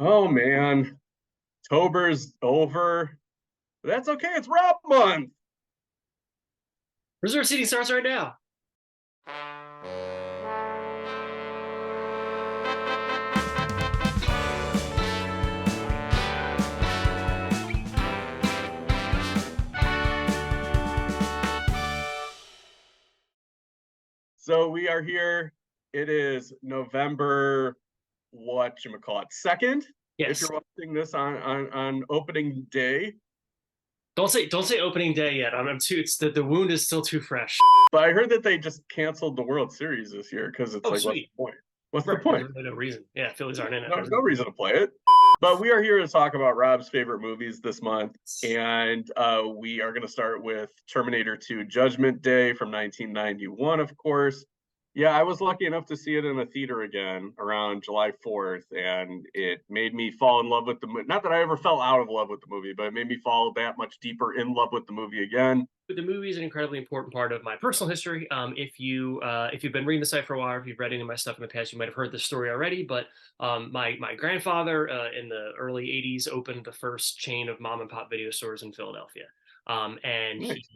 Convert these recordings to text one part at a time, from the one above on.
Oh man, October's over. That's okay. It's Rob month. Reserve seating starts right now. So we are here. It is November, what you call it, 2nd. If Yes. you're watching this on opening day. Don't say opening day yet. I'm too. It's the wound is still too fresh. But I heard that they just canceled the World Series this year because it's Oh, like, what's sweet. the point? What's the Right. There's point? really no reason. Yeah, Phillies aren't in it. There's no reason to play it. But we are here to talk about Rob's favorite movies this month. And we are going to start with Terminator 2 Judgment Day from 1991, of course. Yeah, I was lucky enough to see it in a theater again around July 4th, and it made me fall in love with the movie. Not that I ever fell out of love with the movie, but it made me fall that much deeper in love with the movie again. The movie is an incredibly important part of my personal history. If you've been reading the site for a while, or if you've read any of my stuff in the past, you might have heard this story already. But my grandfather in the early '80s opened the first chain of mom and pop video stores in Philadelphia. And Nice.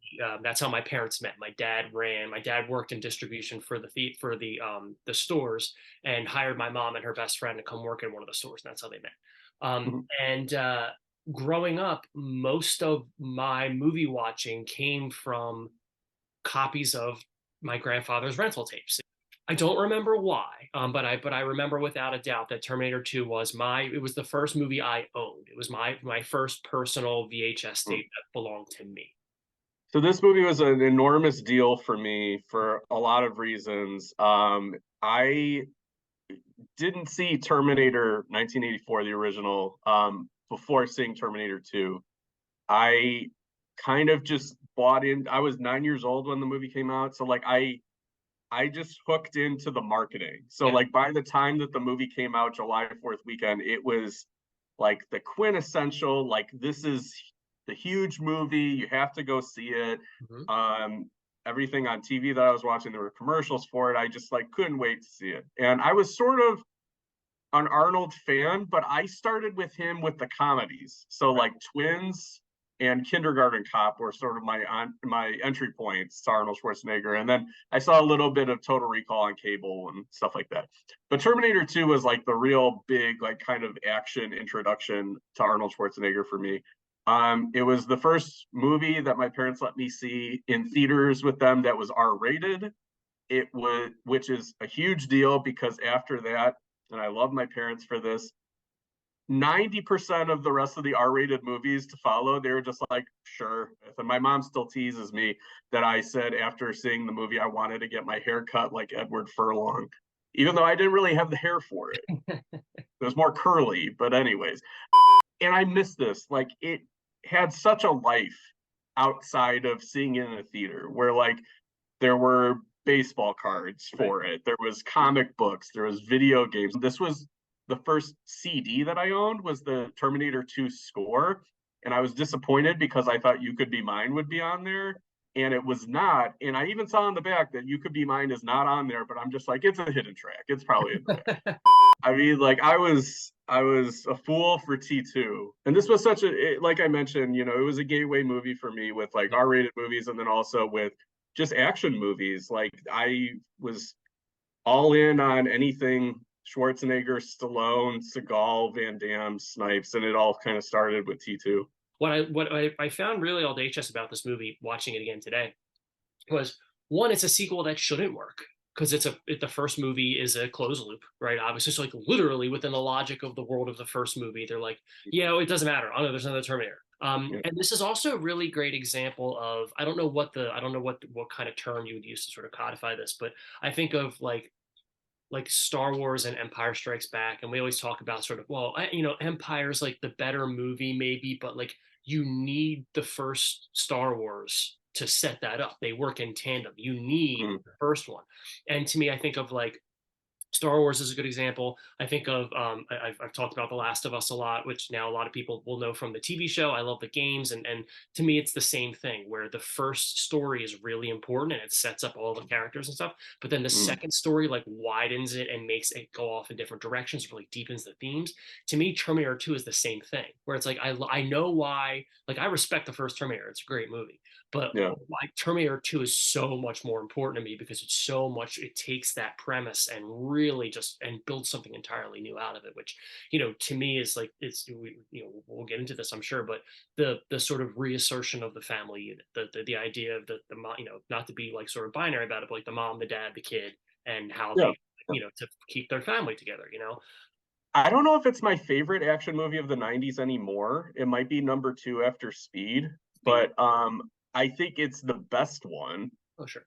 that's how my parents met. My dad worked in distribution for the stores and hired my mom and her best friend to come work in one of the stores. And that's how they met. And growing up, most of my movie watching came from copies of my grandfather's rental tapes. I don't remember why, but I remember without a doubt that Terminator 2 was the first movie I owned. It was my first personal VHS tape that belonged to me. So this movie was an enormous deal for me for a lot of reasons. I didn't see Terminator 1984, the original, before seeing Terminator 2. I kind of just bought in. I was 9 years old when the movie came out, so like I just hooked into the marketing. So Yeah. like by the time that the movie came out July 4th weekend, it was like the quintessential, like this is the huge movie, you have to go see it. Mhm. Um Everything on TV that I was watching, there were commercials for it. I just like couldn't wait to see it. And I was sort of an Arnold fan, but I started with him with the comedies. So Right. like Twins and Kindergarten Cop were sort of my entry points to Arnold Schwarzenegger, and then I saw a little bit of Total Recall on cable and stuff like that. But Terminator 2 was like the real big like kind of action introduction to Arnold Schwarzenegger for me. It was the first movie that my parents let me see in theaters with them that was R-rated. It was, which is a huge deal because after that, and I love my parents for this, 90% of the rest of the R-rated movies to follow, they were just like, sure. And my mom still teases me that I said after seeing the movie, I wanted to get my hair cut like Edward Furlong, even though I didn't really have the hair for it. It was more curly, but anyways. And I miss this. Like it had such a life outside of seeing it in a theater where like there were baseball cards Right. for it. There was comic books. There was video games. This was the first CD that I owned was the Terminator 2 score, and I was disappointed because I thought You Could Be Mine would be on there, and it was not. And I even saw on the back that You Could Be Mine is not on there, but I'm just like, it's a hidden track. It's probably in the back. I mean, like I was a fool for T2. And this was such a like I mentioned, it was a gateway movie for me with like Yeah. R-rated movies and then also with just action movies. Like I was all in on anything Schwarzenegger, Stallone, Seagal, Van Damme, Snipes, and it all kind of started with T2. What I found really audacious about this movie, watching it again today, was one, it's a sequel that shouldn't work because the first movie is a closed loop, right? Obviously, so like literally within the logic of the world of the first movie, they're like, it doesn't matter. Oh no, there's another Terminator. Yeah. And this is also a really great example of I don't know what kind of term you would use to sort of codify this, but I think of like Star Wars and Empire Strikes Back, and we always talk about sort of, well, Empire's like the better movie maybe, but like you need the first Star Wars to set that up. They work in tandem. You need Mm. the first one. And to me, I think of like Star Wars is a good example. I think of I've talked about The Last of Us a lot, which now a lot of people will know from the TV show. I love the games, and to me, it's the same thing where the first story is really important and it sets up all the characters and stuff. But then the Mm, second story like widens it and makes it go off in different directions, really deepens the themes. To me, Terminator 2 is the same thing, where it's like I know why. Like I respect the first Terminator; it's a great movie. But yeah. like Terminator 2 is so much more important to me because it's so much, it takes that premise and really just and builds something entirely new out of it, which, to me is like we'll get into this, I'm sure, but the sort of reassertion of the family unit, the idea of the mom, not to be like sort of binary about it, but like the mom, the dad, the kid, and how Yeah. they, to keep their family together. I don't know if it's my favorite action movie of the 90s anymore. It might be number two after Speed, Speed. but I think it's the best one. Oh, sure.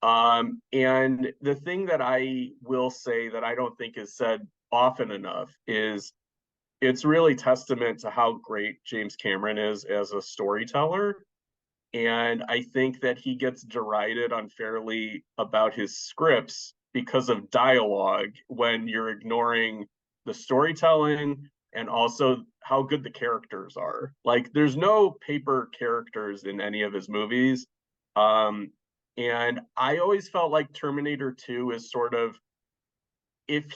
And the thing that I will say that I don't think is said often enough is it's really testament to how great James Cameron is as a storyteller. And I think that he gets derided unfairly about his scripts because of dialogue when you're ignoring the storytelling and also how good the characters are. Like, there's no paper characters in any of his movies. Um, and I always felt like Terminator 2 is sort of, if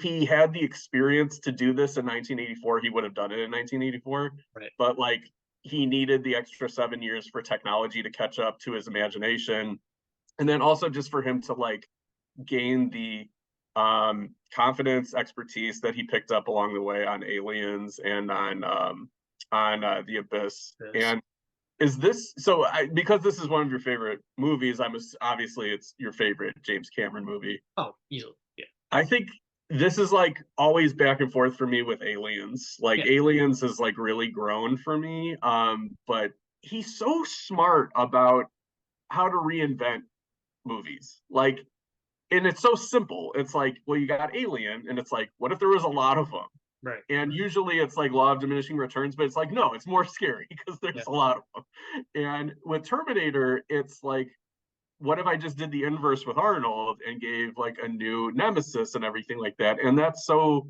he had the experience to do this in 1984, he would have done it in 1984. Right. But like, he needed the extra 7 years for technology to catch up to his imagination, and then also just for him to like gain the confidence, expertise that he picked up along the way on Aliens and on The Abyss. This. And is this so? Because this is one of your favorite movies, obviously it's your favorite James Cameron movie. Oh, easily. Yeah. I think this is like always back and forth for me with Aliens. Like Yeah. Aliens has like really grown for me. But he's so smart about how to reinvent movies. Like, and it's so simple. It's like, well, you got Alien, and it's like, what if there was a lot of them? Right. And usually it's like law of diminishing returns, but it's like, no, it's more scary because Yeah. there's a lot of them. And with Terminator, it's like, what if I just did the inverse with Arnold and gave like a new nemesis and everything like that? And that's so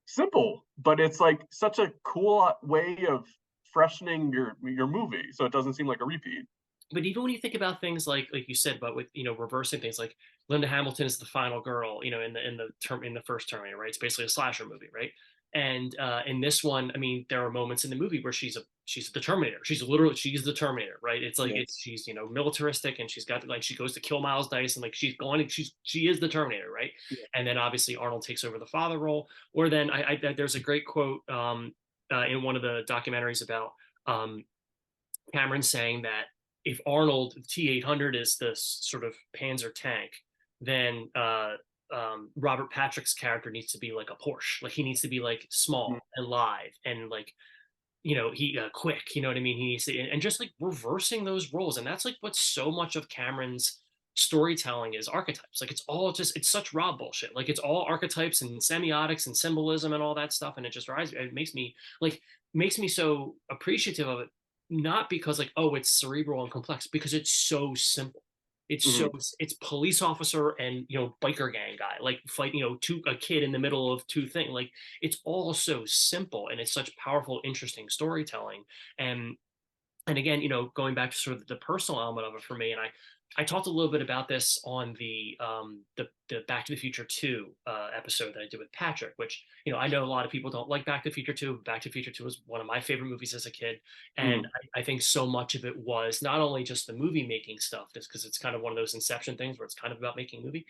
simple, but it's like such a cool way of freshening your movie so it doesn't seem like a repeat. But even when you think about things like you said, but with reversing things, like Linda Hamilton is the final girl, in the first Terminator, right? It's basically a slasher movie, right? And in this one, I mean, there are moments in the movie where she's the Terminator. She's the Terminator, right? It's like Yes. she's militaristic, and she's got like she goes to kill Miles Dice, and like she is the Terminator, right? Yeah. And then obviously Arnold takes over the father role. Or then there's a great quote in one of the documentaries about Cameron saying that if Arnold T-800 is this sort of Panzer tank, then Robert Patrick's character needs to be like a Porsche. Like he needs to be like Mm, small and live and like he quick. You know what I mean? He needs to, and just like reversing those roles, and that's like what so much of Cameron's storytelling is archetypes. Like it's such raw bullshit. Like it's all archetypes and semiotics and symbolism and all that stuff, and it makes me so appreciative of it, not because like, oh, it's cerebral and complex, because it's so simple. mhm, It's police officer and biker gang guy like fight a kid in the middle of two things. Like it's all so simple, and it's such powerful, interesting storytelling. And again, going back to sort of the personal element of it for me, and I talked a little bit about this on the Back to the Future 2 episode that I did with Patrick, which I know a lot of people don't like Back to the Future 2. But Back to the Future 2 was one of my favorite movies as a kid, and mhm, I think so much of it was not only just the movie making stuff, just because it's kind of one of those Inception things where it's kind of about making a movie,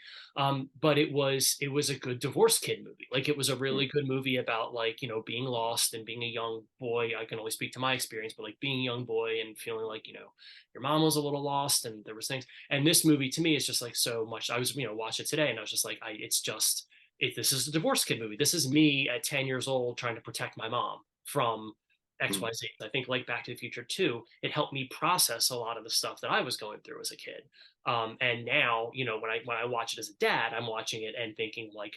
but it was a good divorce kid movie. Like it was a mhm, really good movie about like being lost and being a young boy. I can only speak to my experience, but like being a young boy and feeling like your mom was a little lost and there was things. And this movie to me is just like so much. I was watch it today and I was just like, this is a divorce kid movie. This is me at 10 years old trying to protect my mom from mhm, XYZ. I think like Back to the Future 2, it helped me process a lot of the stuff that I was going through as a kid. And now, when I watch it as a dad, I'm watching it and thinking like,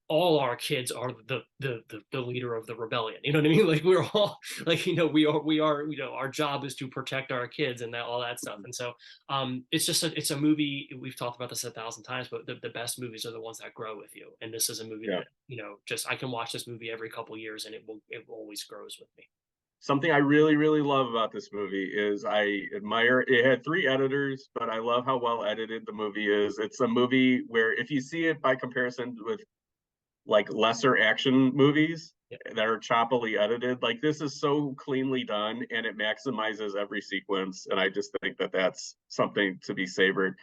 all our kids are the leader of the rebellion. You know what I mean? Like we're all like, we are, our job is to protect our kids and all that stuff. And so it's just it's a movie. We've talked about this 1,000 times, but the best movies are the ones that grow with you. And this is a movie Yeah. that, just I can watch this movie every couple years and it always grows with me. Something I really, really love about this movie is I admire it had 3 editors, but I love how well edited the movie is. It's a movie where if you see it by comparison with like lesser action movies Yeah. that are choppily edited, like this is so cleanly done and it maximizes every sequence. And I just think that that's something to be savored.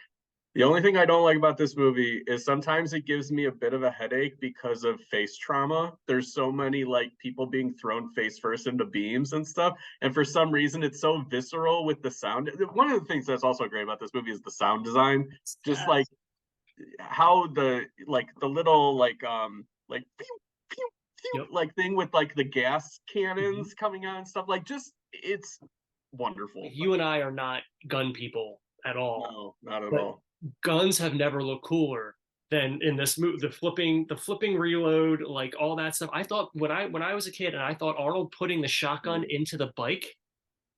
The only thing I don't like about this movie is sometimes it gives me a bit of a headache because of face trauma. There's so many like people being thrown face first into beams and stuff. And for some reason, it's so visceral with the sound. One of the things that's also great about this movie is the sound design. Just like how the little like pew, pew, pew, Yep. like thing with like the gas Mhm. cannons coming on and stuff. Like just it's wonderful. You and I are not gun people at all, No, not at but all. guns have never looked cooler than in this movie. The flipping reload, like all that stuff. I thought when I was a kid, and I thought Arnold putting the shotgun into the bike,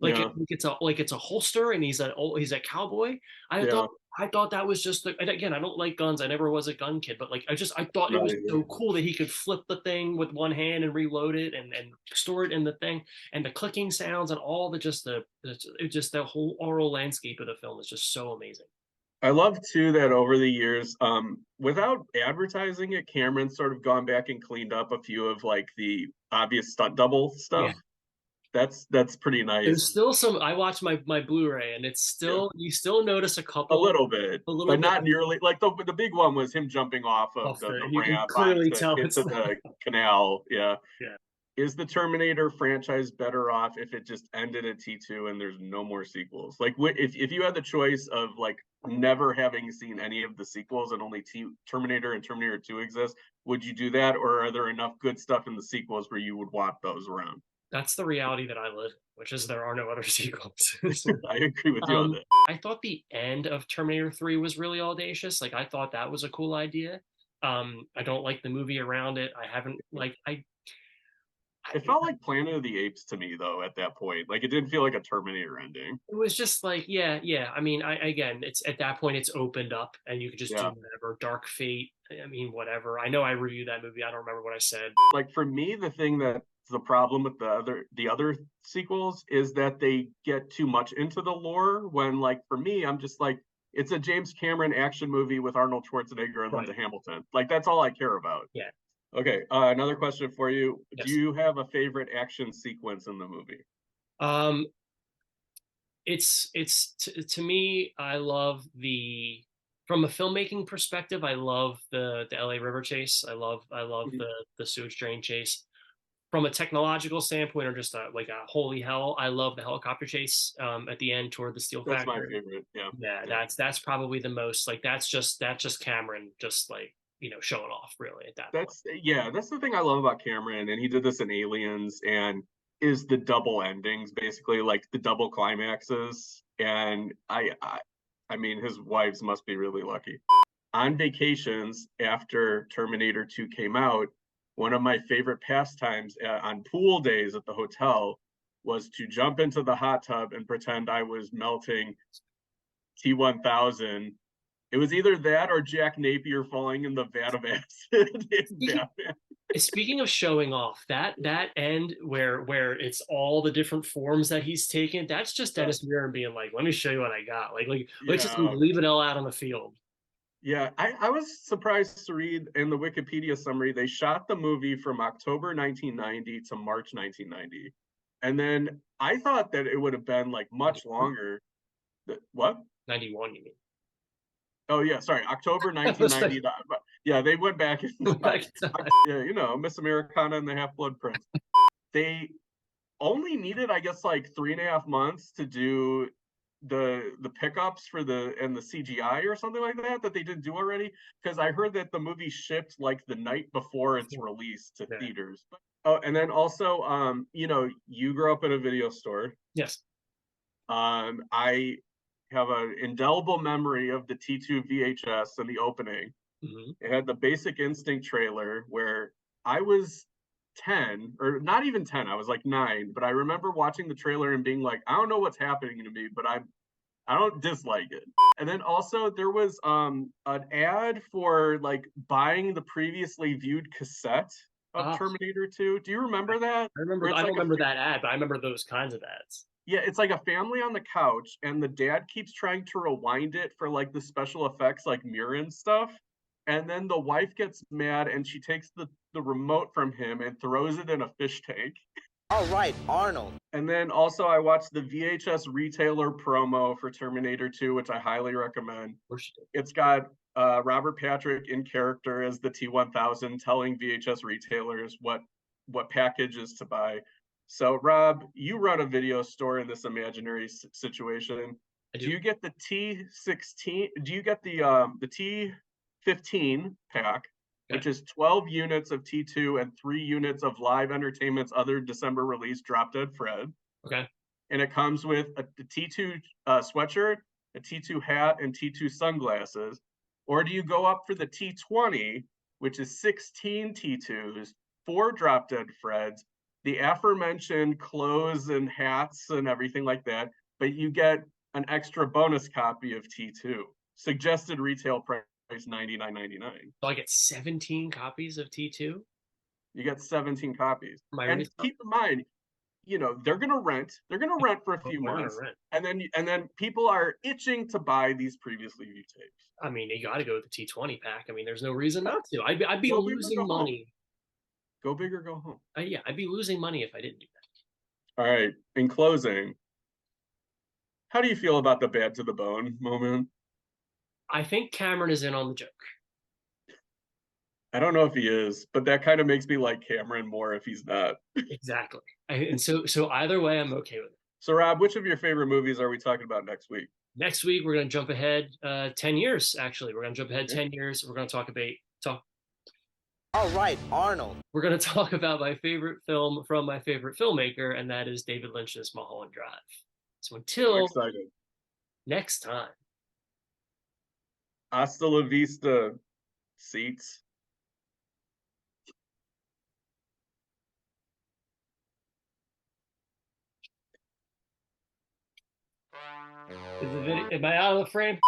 like Yeah, it's a holster, and he's a cowboy. I thought yeah, I thought that was just and again, I don't like guns. I never was a gun kid, but like I thought it not was either. so cool that he could flip the thing with one hand and reload it and store it in the thing, and the clicking sounds and all the whole oral landscape of the film is just so amazing. I love too that over the years, without advertising it, Cameron's sort of gone back and cleaned up a few of like the obvious stunt double Yeah. stuff. That's pretty There's nice. still some. I watched my Blu-ray, and it's Yeah, still you still notice a a little bit, little but bit not nearly like the big one was him jumping off of off the and you can ramp clearly onto tell it's into the canal. Yeah. yeah. Is the Terminator franchise better off if it just ended at T2 and there's no more sequels? Like, if you had the choice of like never having seen any of the sequels and only Terminator and Terminator 2 exist, would you do that, or are there enough good stuff in the sequels where you would want those around? That's the reality that I live, which is there are no other sequels. I agree with you on that. I thought the end of Terminator 3 was really audacious. Like I thought that was a cool idea. I don't like the movie around it. I haven't like I It felt like Planet of the Apes to me, though, at that point. Like, it didn't feel like a Terminator ending. it was just like yeah. I mean, I again, it's at that point it's opened up and you could just do Yeah. whatever. Dark Fate. I mean, whatever. I know I reviewed that movie. I don't remember what I said. Like, for me, the thing that's the problem with the other sequels is that they get too much into the lore when, like, for me, I'm just like, it's a James Cameron action movie with Arnold Schwarzenegger and Right. Linda Hamilton. Like, that's all I care about. Yeah. Okay, another question for you. Do Yes. you have a favorite action sequence in the movie? Um, to me, I love the from a filmmaking perspective, I love the LA River chase. I love Mhm. the sewage drain chase. From a technological standpoint, or just like a holy hell, I love the helicopter chase at the end toward the steel That's my factory. favorite. Yeah, Yeah, yeah. that's probably the most like that's just Cameron just like showing off really at that point. That's the thing I love about Cameron, and he did this in Aliens, and is the double endings, basically like the double climaxes. And I mean, his wives must be really lucky. On vacations after Terminator 2 came out, one of my favorite pastimes on pool days at the hotel was to jump into the hot tub and pretend I was melting T1000. It was either that or Jack Napier falling in the vat of acid in Speaking Batman. Speaking of showing off, that end where it's all the different forms that he's taken, that's just Yeah, Dennis Muren being like, "Let me show you what I got." Like let's just yeah, leave it all out on the field. yeah. I was surprised to read in the Wikipedia summary they shot the movie from October 1990 to March 1990, and then I thought that it would have been like much 91? longer. What? 91, you mean? Oh yeah, sorry, October I was like, 1990. Yeah, they went back and back in time. yeah, Miss Americana and the Half Blood Prince. They only needed, I guess, like 3.5 months to do the pickups for the CGI or something like that they didn't do already. Because I heard that the movie shipped like the night before its release to Yeah. theaters. Oh, and then also, you grew up in a video store. Yes. I have an indelible memory of the T2 VHS and the opening. Mhm. It had the Basic Instinct trailer where I was 10, or not even 10, I was like 9, but I remember watching the trailer and being like, I don't know what's happening to me, but I don't dislike it. And then also there was an ad for like buying the previously viewed cassette of Ah, Terminator 2. Do you remember that? I remember. Where it's I don't like a remember that ad, but I remember those kinds of ads. yeah, it's like a family on the couch, and the dad keeps trying to rewind it for like the special effects, like mirror and stuff. And then the wife gets mad and she takes the remote from him and throws it in a fish tank. All right, Arnold. And then also, I watched the VHS retailer promo for Terminator 2, which I highly recommend. Of course you It's got Robert Patrick in character as the T-1000 telling VHS retailers what packages to buy. So, Rob, you run a video store in this imaginary situation. I Do do. you get the T16? Do you get the T15 pack, Okay. which is 12 units of T2 and 3 units of Live Entertainment's other December release, Drop Dead Fred? Okay. And it comes with the T2 sweatshirt, a T2 hat, and T2 sunglasses? Or do you go up for the T20, which is 16 T2s, 4 Drop Dead Freds, the aforementioned clothes and hats and everything like that, but you get an extra bonus copy of T2? Suggested retail price $99.99. So I get 17 copies of T2 You get 17 copies. for my And retail. keep in mind, they're gonna rent for a Oh, few we're gonna months, rent. and then people are itching to buy these previously viewed tapes. I mean, you got to go with the T20 pack. I mean, there's no reason not to. I'd be Go big or losing go home. money. Go big or go home. Yeah, I'd be losing money if I didn't do that. All right, in closing, how do you feel about the bad to the bone moment? I think Cameron is in on the joke. I don't know if he is, but that kind of makes me like Cameron more if he's not. Exactly. And so either way, I'm okay with it. So, Rob, which of your favorite movies are we talking about next week? Next week we're gonna jump ahead 10 years. Actually, we're gonna jump ahead Yeah. 10 years. We're gonna talk. All right, Arnold. We're gonna talk about my favorite film from my favorite filmmaker, and that is David Lynch's Mulholland Drive. So I'm until excited. next time. Hasta la vista, seats. Am I out of the frame?